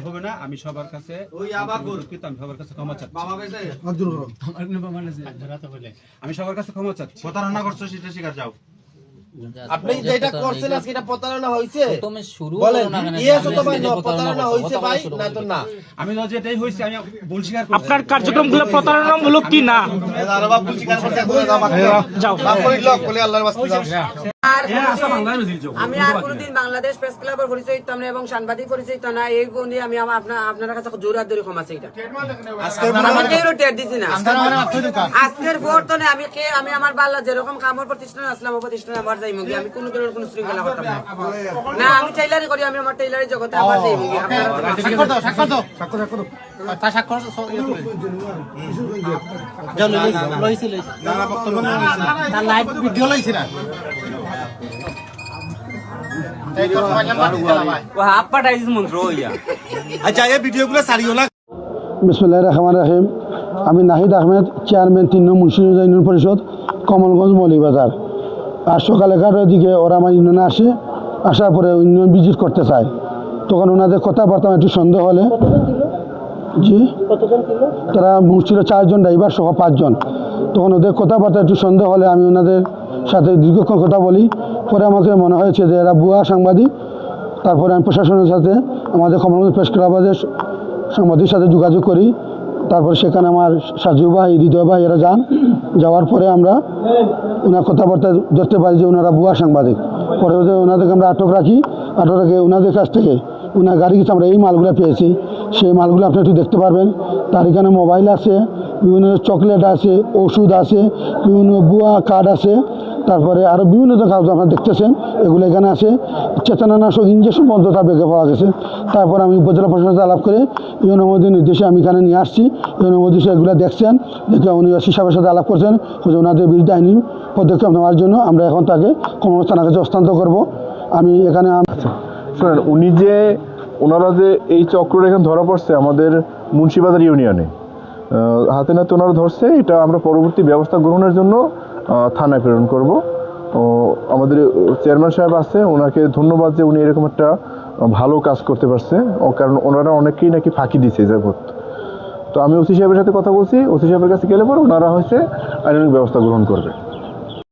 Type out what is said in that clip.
হবে না। আমি সবার কাছে ক্ষমা চাচ্ছি। আমি সবার কাছে ক্ষমা চাচ্ছি। প্রতারণা করছো সেটা স্বীকার যাও। আপনি যেটা করছেন আজকে এটা প্রতারণা হইছে তুমি শুরু বলেন ইয়েস অথবা নো প্রতারণা হইছে ভাই না তো না আমি তো যেটাই হইছে আমি ভুল স্বীকার করছি। আপনার কার্যক্রমগুলো প্রতারণামূলক কি না? আরে ভুল স্বীকার করতে যাও মাফ করে দাও বলে আল্লাহর ওয়াস্তে যাও। আমি আর কোনদিন বাংলাদেশ প্রেস ক্লাবের পরিচয় দিতাম না এবং সাংবাদিক পরিচয় দিতাম না। এই গুণে আমি আপনার কাছে জোর হাত ধরে ক্ষমা চাই। আজকের পর তো আমি আমার বাল্লা যেরকম কামর প্রতিষ্ঠান আসলাম প্রতিষ্ঠানে আমার যাই মুগি আমি কোনো ধরনের কোনো শৃঙ্খলা করতাম না। আমি টেইলারি করি, আমি আমার টেইলারি জগতে আমার যাই মুগি। বিসমিল্লাহির রহমানির রহিম। আমি নাহিদ আহমেদ, চেয়ারম্যান 3 নং মুন্সিগঞ্জ ইউনিয়ন পরিষদ, কমলগঞ্জ মৌলভীবাজার। আর সকাল 11টার দিকে ওরা আমার ইউনিয়নে আসে, আসার পরে ইউনিয়ন ভিজিট করতে চায়। তখন ওনাদের কথাবার্তা একটু সন্দেহ হলে জি তারা ছিল 4 জন ড্রাইভার সহ 5 জন। তখন ওদের কথাবার্তা একটু সন্দেহ হলে আমি ওনাদের সাথে দীর্ঘক্ষণ কথা বলি। পরে আমাকে মনে হয়েছে যে এরা ভুয়া সাংবাদিক। তারপরে আমি প্রশাসনের সাথে আমাদের কমলগঞ্জ প্রেস ক্লাবের সাংবাদিকের সাথে যোগাযোগ করি। তারপরে সেখানে আমার সাজু ভাই, হৃদয় ভাই এরা যান। যাওয়ার পরে আমরা ওনার কথাবার্তা ধরতে পারি যে ওনারা ভুয়া সাংবাদিক। পরে ওনাদেরকে আমরা আটক রাখি। আটক রেখে ওনাদের কাছ থেকে ওনার গাড়ি কিছু আমরা এই মালগুলো পেয়েছি। সেই মালগুলো আপনি একটু দেখতে পারবেন। তার এখানে মোবাইল আছে, বিভিন্ন চকলেট আছে, ওষুধ আছে, বিভিন্ন ভুয়া কার্ড আছে, তারপরে আরও বিভিন্ন কাগজ আপনারা দেখতেছেন এগুলো এখানে আছে। চেতনানাশক ইঞ্জেকশন পর্যন্ত তার বেগে পাওয়া গেছে। তারপর আমি উপজেলা প্রশাসনের সাথে আলাপ করে ইউনিয়ন মন্ত্রীর নির্দেশে আমি এখানে নিয়ে আসছি। ইউনিয়ন মন্ত্রী এগুলো দেখছেন, দেখে উনি ওসি সাহেবের সাথে আলাপ করছেন ওনাদের বিরুদ্ধে আইনি পদক্ষেপ নেওয়ার জন্য। আমরা এখন তাকে কমলগঞ্জ থানার কাছে হস্তান্তর করবো। আমি এখানে শোনেন, ওনারা যে এই চক্র এখানে ধরা পড়ছে আমাদের মুন্সিবাজার ইউনিয়নে হাতে নাতে ওনারা ধরছে। এটা আমরা পরবর্তী ব্যবস্থা গ্রহণের জন্য থানায় প্রেরণ করব। আমাদের চেয়ারম্যান সাহেব আছে, ওনাকে ধন্যবাদ যে উনি এরকম একটা ভালো কাজ করতে পারছে। কারণ ওনারা অনেকেই নাকি ফাঁকি দিচ্ছে যাবত। তো আমি ওসি সাহেবের সাথে কথা বলছি, ওসি সাহেবের কাছে গেলে পরে ওনারা হচ্ছে আইনানুগ ব্যবস্থা গ্রহণ করবে।